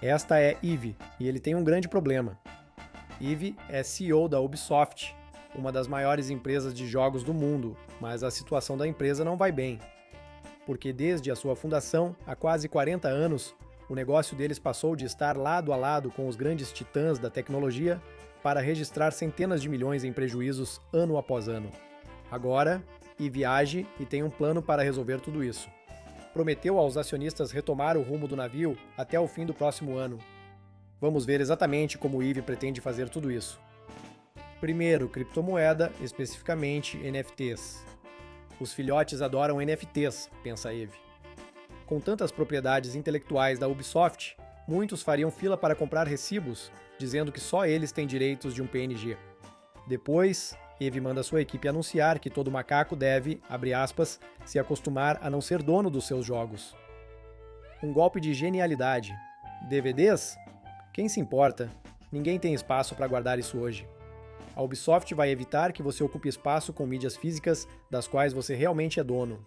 Esta é Yves, e ele tem um grande problema. Yves é CEO da Ubisoft, uma das maiores empresas de jogos do mundo, mas a situação da empresa não vai bem. Porque desde a sua fundação, há quase 40 anos, o negócio deles passou de estar lado a lado com os grandes titãs da tecnologia para registrar centenas de milhões em prejuízos ano após ano. Agora, Yves age e tem um plano para resolver tudo isso. Prometeu aos acionistas retomar o rumo do navio até o fim do próximo ano. Vamos ver exatamente como o Yves pretende fazer tudo isso. Primeiro, criptomoeda, especificamente NFTs. Os filhotes adoram NFTs, pensa Yves. Com tantas propriedades intelectuais da Ubisoft, muitos fariam fila para comprar recibos, dizendo que só eles têm direitos de um PNG. Depois, Yves manda sua equipe anunciar que todo macaco deve, abre aspas, se acostumar a não ser dono dos seus jogos. Um golpe de genialidade. DVDs? Quem se importa? Ninguém tem espaço para guardar isso hoje. A Ubisoft vai evitar que você ocupe espaço com mídias físicas das quais você realmente é dono.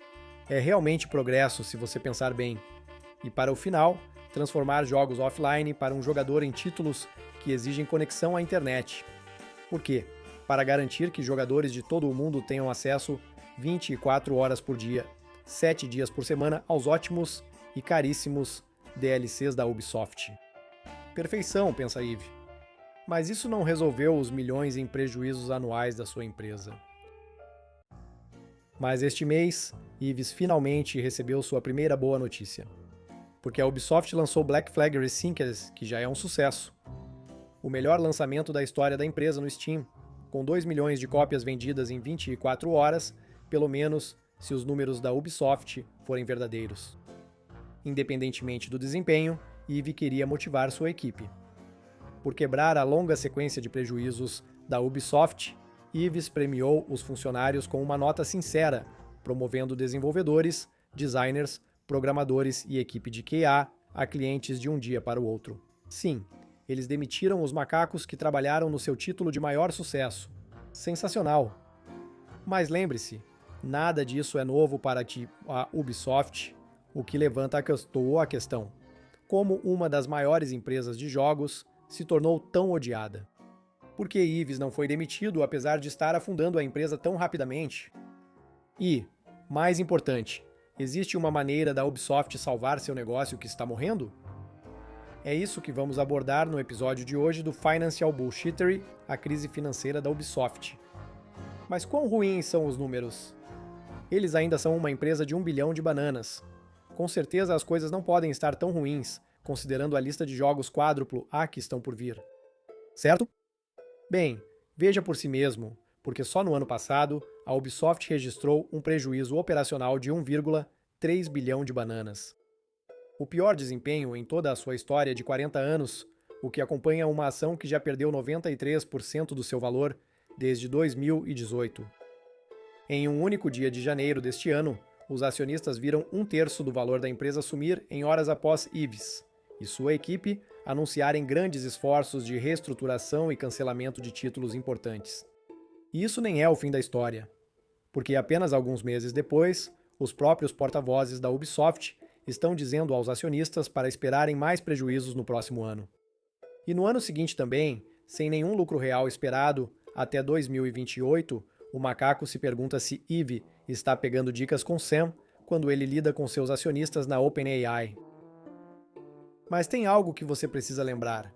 É realmente progresso se você pensar bem. E para o final, transformar jogos offline para um jogador em títulos que exigem conexão à internet. Por quê? Para garantir que jogadores de todo o mundo tenham acesso 24 horas por dia, 7 dias por semana aos ótimos e caríssimos DLCs da Ubisoft. Perfeição, pensa Yves. Mas isso não resolveu os milhões em prejuízos anuais da sua empresa. Mas este mês, Yves finalmente recebeu sua primeira boa notícia. Porque a Ubisoft lançou Black Flag Resynced, que já é um sucesso. O melhor lançamento da história da empresa no Steam, com 2 milhões de cópias vendidas em 24 horas, pelo menos se os números da Ubisoft forem verdadeiros. Independentemente do desempenho, Yves queria motivar sua equipe. Por quebrar a longa sequência de prejuízos da Ubisoft, Yves premiou os funcionários com uma nota sincera, promovendo desenvolvedores, designers, programadores e equipe de QA a clientes de um dia para o outro. Sim, eles demitiram os macacos que trabalharam no seu título de maior sucesso. Sensacional! Mas lembre-se, nada disso é novo para a Ubisoft, o que levanta a questão: como uma das maiores empresas de jogos se tornou tão odiada? Por que Yves não foi demitido apesar de estar afundando a empresa tão rapidamente? E, mais importante, existe uma maneira da Ubisoft salvar seu negócio que está morrendo? É isso que vamos abordar no episódio de hoje do Financial Bullshittery, a crise financeira da Ubisoft. Mas quão ruins são os números? Eles ainda são uma empresa de 1 bilhão de bananas. Com certeza as coisas não podem estar tão ruins, considerando a lista de jogos quádruplo A que estão por vir. Certo? Bem, veja por si mesmo, porque só no ano passado, a Ubisoft registrou um prejuízo operacional de 1,3 bilhão de bananas. O pior desempenho em toda a sua história de 40 anos, o que acompanha uma ação que já perdeu 93% do seu valor desde 2018. Em um único dia de janeiro deste ano, os acionistas viram 1/3 do valor da empresa sumir em horas após Yves e sua equipe anunciarem grandes esforços de reestruturação e cancelamento de títulos importantes. E isso nem é o fim da história, porque apenas alguns meses depois, os próprios porta-vozes da Ubisoft estão dizendo aos acionistas para esperarem mais prejuízos no próximo ano. E no ano seguinte também, sem nenhum lucro real esperado até 2028, o macaco se pergunta se Yves está pegando dicas com Sam quando ele lida com seus acionistas na OpenAI. Mas tem algo que você precisa lembrar.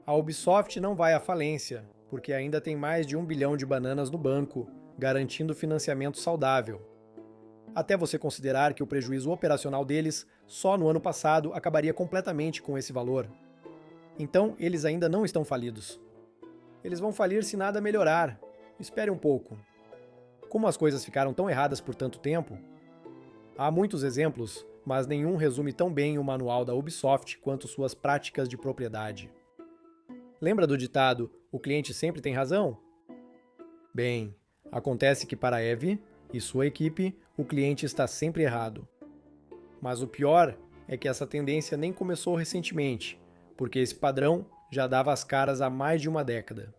A Ubisoft não vai à falência, porque ainda tem mais de 1 bilhão de bananas no banco, garantindo financiamento saudável. Até você considerar que o prejuízo operacional deles, só no ano passado, acabaria completamente com esse valor. Então, eles ainda não estão falidos. Eles vão falir se nada melhorar. Espere um pouco. Como as coisas ficaram tão erradas por tanto tempo? Há muitos exemplos, mas nenhum resume tão bem o manual da Ubisoft quanto suas práticas de propriedade. Lembra do ditado, o cliente sempre tem razão? Bem, acontece que para Yves e sua equipe, o cliente está sempre errado. Mas o pior é que essa tendência nem começou recentemente, porque esse padrão já dava as caras há mais de uma década.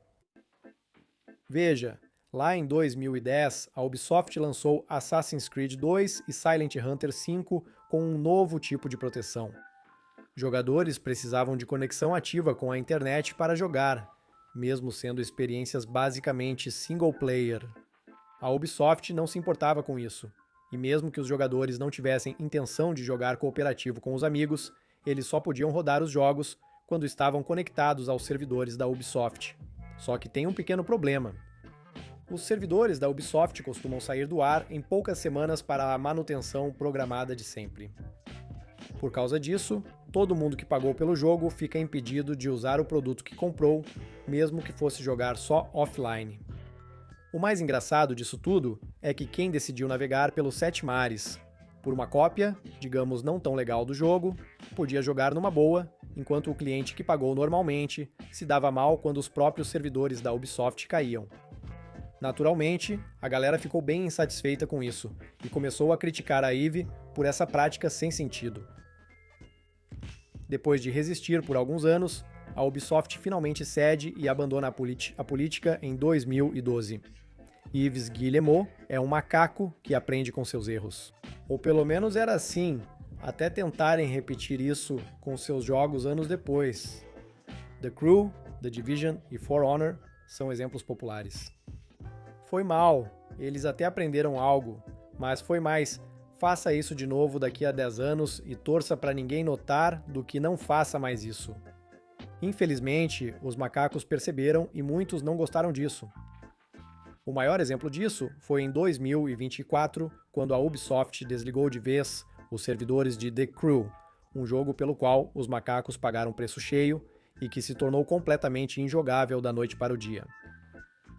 Veja, lá em 2010, a Ubisoft lançou Assassin's Creed 2 e Silent Hunter 5 com um novo tipo de proteção. Jogadores precisavam de conexão ativa com a internet para jogar, mesmo sendo experiências basicamente single player. A Ubisoft não se importava com isso, e mesmo que os jogadores não tivessem intenção de jogar cooperativo com os amigos, eles só podiam rodar os jogos quando estavam conectados aos servidores da Ubisoft. Só que tem um pequeno problema. Os servidores da Ubisoft costumam sair do ar em poucas semanas para a manutenção programada de sempre. Por causa disso, todo mundo que pagou pelo jogo fica impedido de usar o produto que comprou, mesmo que fosse jogar só offline. O mais engraçado disso tudo é que quem decidiu navegar pelos 7 mares por uma cópia, digamos não tão legal do jogo, podia jogar numa boa, enquanto o cliente que pagou normalmente se dava mal quando os próprios servidores da Ubisoft caíam. Naturalmente, a galera ficou bem insatisfeita com isso e começou a criticar a EVE por essa prática sem sentido. Depois de resistir por alguns anos, a Ubisoft finalmente cede e abandona a política em 2012. Yves Guillemot é um macaco que aprende com seus erros. Ou pelo menos era assim, até tentarem repetir isso com seus jogos anos depois. The Crew, The Division e For Honor são exemplos populares. Foi mal, eles até aprenderam algo, mas foi mais faça isso de novo daqui a 10 anos e torça para ninguém notar do que não faça mais isso. Infelizmente, os macacos perceberam e muitos não gostaram disso. O maior exemplo disso foi em 2024, quando a Ubisoft desligou de vez os servidores de The Crew, um jogo pelo qual os macacos pagaram preço cheio e que se tornou completamente injogável da noite para o dia.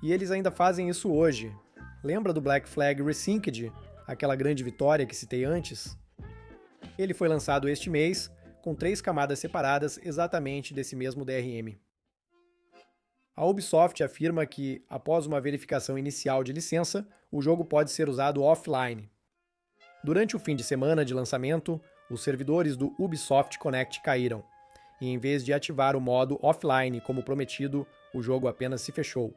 E eles ainda fazem isso hoje. Lembra do Black Flag Resynced, aquela grande vitória que citei antes? Ele foi lançado este mês, com 3 camadas separadas exatamente desse mesmo DRM. A Ubisoft afirma que, após uma verificação inicial de licença, o jogo pode ser usado offline. Durante o fim de semana de lançamento, os servidores do Ubisoft Connect caíram, e em vez de ativar o modo offline como prometido, o jogo apenas se fechou.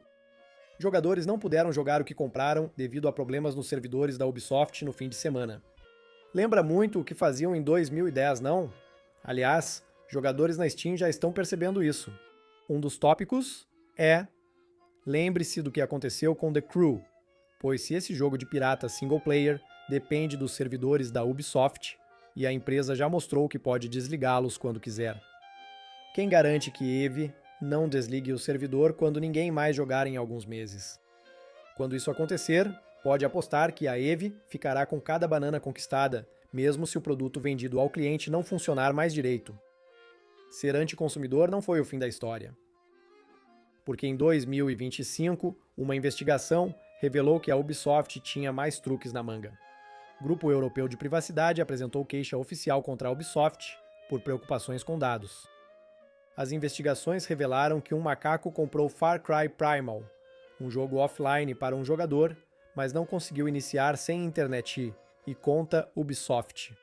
Jogadores não puderam jogar o que compraram devido a problemas nos servidores da Ubisoft no fim de semana. Lembra muito o que faziam em 2010, não? Aliás, jogadores na Steam já estão percebendo isso. Um dos tópicos é: lembre-se do que aconteceu com The Crew, pois se esse jogo de pirata single player depende dos servidores da Ubisoft, e a empresa já mostrou que pode desligá-los quando quiser. Quem garante que EVE não desligue o servidor quando ninguém mais jogar em alguns meses? Quando isso acontecer, pode apostar que a EVE ficará com cada banana conquistada, mesmo se o produto vendido ao cliente não funcionar mais direito. Ser anticonsumidor não foi o fim da história. Porque em 2025, uma investigação revelou que a Ubisoft tinha mais truques na manga. O Grupo Europeu de Privacidade apresentou queixa oficial contra a Ubisoft por preocupações com dados. As investigações revelaram que um macaco comprou Far Cry Primal, um jogo offline para um jogador, mas não conseguiu iniciar sem internet e conta Ubisoft.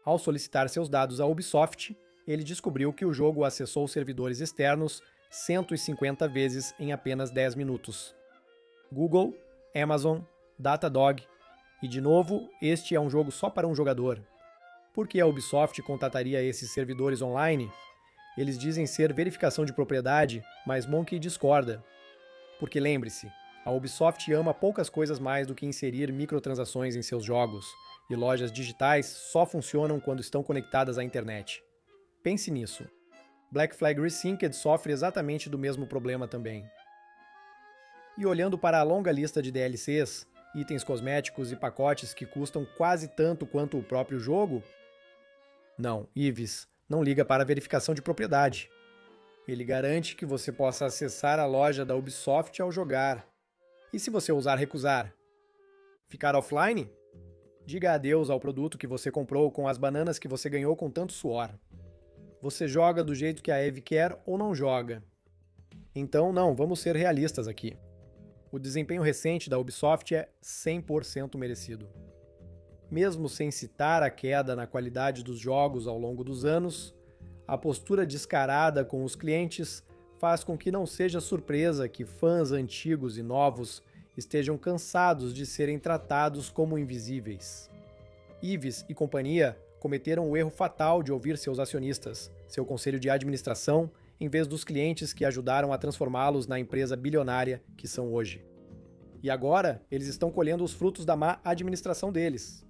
Ao solicitar seus dados à Ubisoft, ele descobriu que o jogo acessou servidores externos 150 vezes em apenas 10 minutos. Google, Amazon, Datadog, e de novo, este é um jogo só para um jogador. Por que a Ubisoft contataria esses servidores online? Eles dizem ser verificação de propriedade, mas Monkey discorda. Porque lembre-se, a Ubisoft ama poucas coisas mais do que inserir microtransações em seus jogos, e lojas digitais só funcionam quando estão conectadas à internet. Pense nisso. Black Flag Resynced sofre exatamente do mesmo problema também. E olhando para a longa lista de DLCs, itens cosméticos e pacotes que custam quase tanto quanto o próprio jogo? Não, Yves não liga para a verificação de propriedade. Ele garante que você possa acessar a loja da Ubisoft ao jogar. E se você ousar recusar? Ficar offline? Diga adeus ao produto que você comprou com as bananas que você ganhou com tanto suor. Você joga do jeito que a EVE quer ou não joga? Então não, vamos ser realistas aqui. O desempenho recente da Ubisoft é 100% merecido. Mesmo sem citar a queda na qualidade dos jogos ao longo dos anos, a postura descarada com os clientes faz com que não seja surpresa que fãs antigos e novos estejam cansados de serem tratados como invisíveis. Yves e companhia cometeram o erro fatal de ouvir seus acionistas, seu conselho de administração, em vez dos clientes que ajudaram a transformá-los na empresa bilionária que são hoje. E agora, eles estão colhendo os frutos da má administração deles.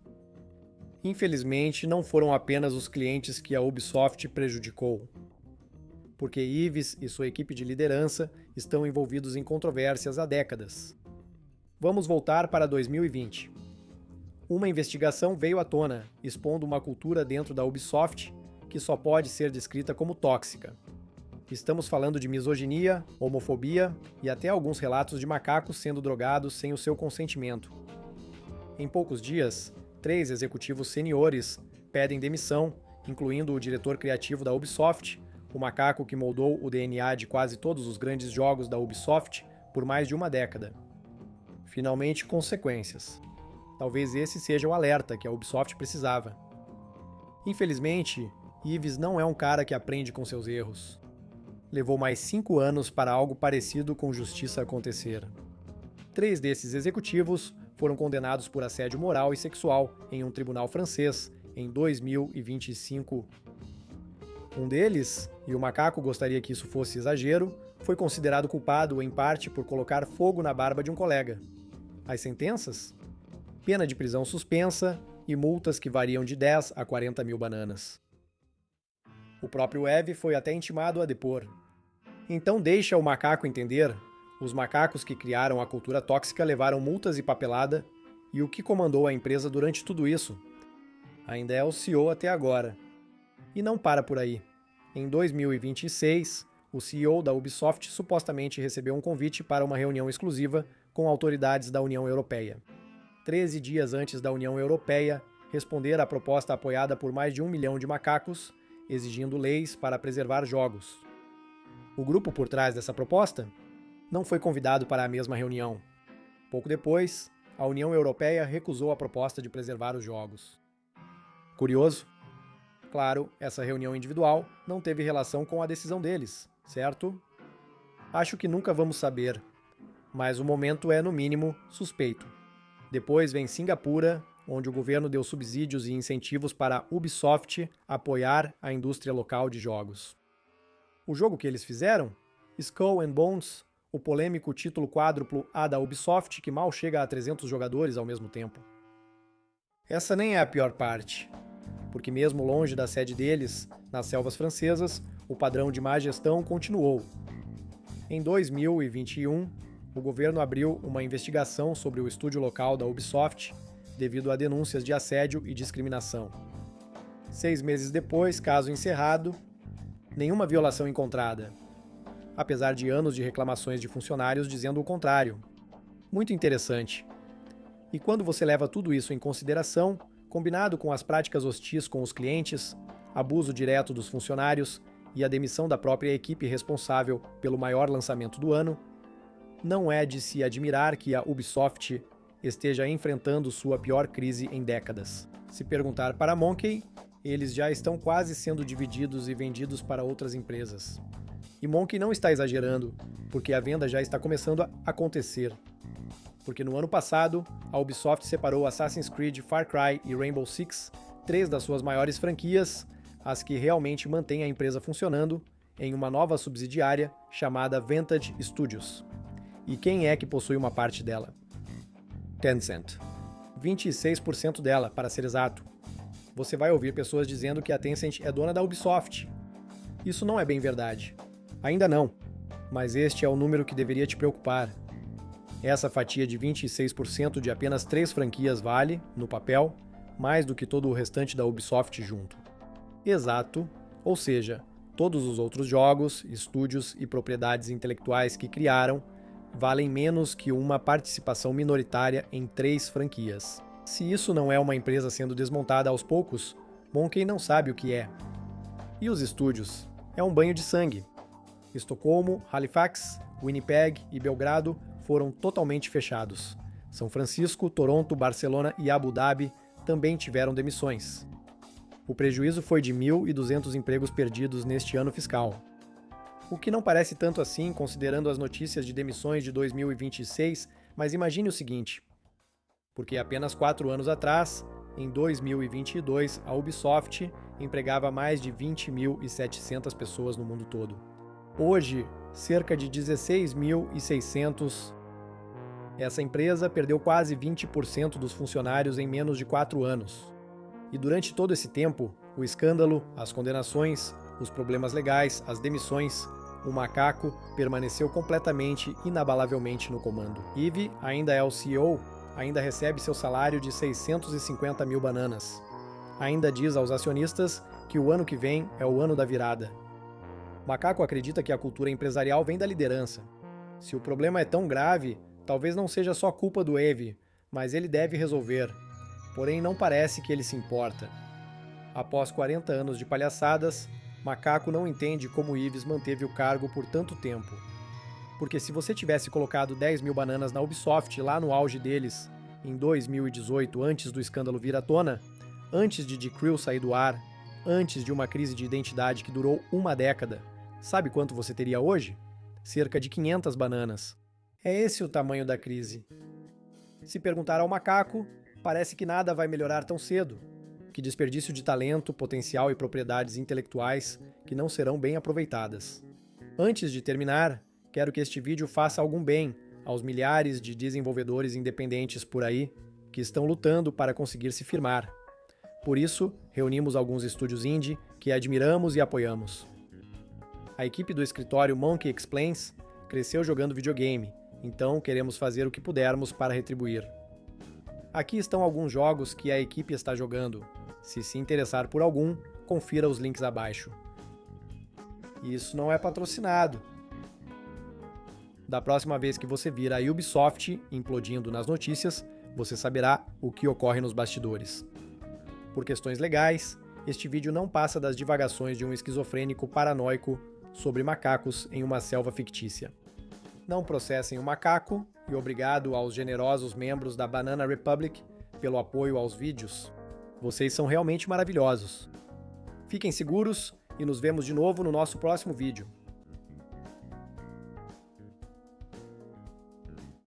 Infelizmente, não foram apenas os clientes que a Ubisoft prejudicou, porque Yves e sua equipe de liderança estão envolvidos em controvérsias há décadas. Vamos voltar para 2020. Uma investigação veio à tona, expondo uma cultura dentro da Ubisoft que só pode ser descrita como tóxica. Estamos falando de misoginia, homofobia e até alguns relatos de macacos sendo drogados sem o seu consentimento. Em poucos dias, 3 executivos seniores pedem demissão, incluindo o diretor criativo da Ubisoft, o macaco que moldou o DNA de quase todos os grandes jogos da Ubisoft por mais de uma década. Finalmente, consequências. Talvez esse seja o alerta que a Ubisoft precisava. Infelizmente, Yves não é um cara que aprende com seus erros. Levou mais 5 anos para algo parecido com justiça acontecer. 3 desses executivos foram condenados por assédio moral e sexual em um tribunal francês em 2025. Um deles, e o macaco gostaria que isso fosse exagero, foi considerado culpado em parte por colocar fogo na barba de um colega. As sentenças? Pena de prisão suspensa e multas que variam de 10 a 40 mil bananas. O próprio Eve foi até intimado a depor. Então deixa o macaco entender, os macacos que criaram a cultura tóxica levaram multas e papelada, e o que comandou a empresa durante tudo isso? Ainda é o CEO até agora. E não para por aí. Em 2026, o CEO da Ubisoft supostamente recebeu um convite para uma reunião exclusiva com autoridades da União Europeia. 13 dias antes da União Europeia responder à proposta apoiada por mais de 1 milhão de macacos, exigindo leis para preservar jogos. O grupo por trás dessa proposta não foi convidado para a mesma reunião. Pouco depois, a União Europeia recusou a proposta de preservar os jogos. Curioso? Claro, essa reunião individual não teve relação com a decisão deles, certo? Acho que nunca vamos saber, mas o momento é, no mínimo, suspeito. Depois vem Singapura, onde o governo deu subsídios e incentivos para a Ubisoft apoiar a indústria local de jogos. O jogo que eles fizeram? Skull and Bones, o polêmico título quádruplo A da Ubisoft que mal chega a 300 jogadores ao mesmo tempo. Essa nem é a pior parte, porque mesmo longe da sede deles, nas selvas francesas, o padrão de má gestão continuou. Em 2021, o governo abriu uma investigação sobre o estúdio local da Ubisoft devido a denúncias de assédio e discriminação. 6 meses depois, caso encerrado, nenhuma violação encontrada, apesar de anos de reclamações de funcionários dizendo o contrário. Muito interessante. E quando você leva tudo isso em consideração, combinado com as práticas hostis com os clientes, abuso direto dos funcionários e a demissão da própria equipe responsável pelo maior lançamento do ano, não é de se admirar que a Ubisoft esteja enfrentando sua pior crise em décadas. Se perguntar para a Monkey, eles já estão quase sendo divididos e vendidos para outras empresas. E Monkey não está exagerando, porque a venda já está começando a acontecer. Porque no ano passado, a Ubisoft separou Assassin's Creed, Far Cry e Rainbow Six, 3 das suas maiores franquias, as que realmente mantêm a empresa funcionando, em uma nova subsidiária chamada Vantage Studios. E quem é que possui uma parte dela? Tencent. 26% dela, para ser exato. Você vai ouvir pessoas dizendo que a Tencent é dona da Ubisoft. Isso não é bem verdade. Ainda não, mas este é o número que deveria te preocupar. Essa fatia de 26% de apenas 3 franquias vale, no papel, mais do que todo o restante da Ubisoft junto. Exato, ou seja, todos os outros jogos, estúdios e propriedades intelectuais que criaram valem menos que uma participação minoritária em 3 franquias. Se isso não é uma empresa sendo desmontada aos poucos, Monkey não sabe o que é. E os estúdios? É um banho de sangue. Estocolmo, Halifax, Winnipeg e Belgrado foram totalmente fechados. São Francisco, Toronto, Barcelona e Abu Dhabi também tiveram demissões. O prejuízo foi de 1.200 empregos perdidos neste ano fiscal. O que não parece tanto assim, considerando as notícias de demissões de 2026, mas imagine o seguinte. Porque apenas 4 anos atrás, Em 2022, a Ubisoft empregava mais de 20.700 pessoas no mundo todo. Hoje, cerca de 16.600. Essa empresa perdeu quase 20% dos funcionários em menos de 4 anos. E durante todo esse tempo, o escândalo, as condenações, os problemas legais, as demissões, o macaco permaneceu completamente, inabalavelmente no comando. Yves ainda é o CEO, ainda recebe seu salário de 650 mil bananas. Ainda diz aos acionistas que o ano que vem é o ano da virada. Macaco acredita que a cultura empresarial vem da liderança. Se o problema é tão grave, talvez não seja só culpa do Yves, mas ele deve resolver. Porém, não parece que ele se importa. Após 40 anos de palhaçadas, Macaco não entende como Yves manteve o cargo por tanto tempo. Porque se você tivesse colocado 10 mil bananas na Ubisoft lá no auge deles, em 2018, antes do escândalo vir à tona, antes de The Crew sair do ar, antes de uma crise de identidade que durou uma década, sabe quanto você teria hoje? Cerca de 500 bananas. É esse o tamanho da crise. Se perguntar ao macaco, parece que nada vai melhorar tão cedo. Que desperdício de talento, potencial e propriedades intelectuais que não serão bem aproveitadas. Antes de terminar, quero que este vídeo faça algum bem aos milhares de desenvolvedores independentes por aí que estão lutando para conseguir se firmar. Por isso, reunimos alguns estúdios indie que admiramos e apoiamos. A equipe do escritório Monkey Explains cresceu jogando videogame, então queremos fazer o que pudermos para retribuir. Aqui estão alguns jogos que a equipe está jogando. Se se interessar por algum, confira os links abaixo. Isso não é patrocinado. Da próxima vez que você vir a Ubisoft implodindo nas notícias, você saberá o que ocorre nos bastidores. Por questões legais, este vídeo não passa das divagações de um esquizofrênico paranoico sobre macacos em uma selva fictícia. Não processem o macaco e obrigado aos generosos membros da Banana Republic pelo apoio aos vídeos. Vocês são realmente maravilhosos. Fiquem seguros e nos vemos de novo no nosso próximo vídeo.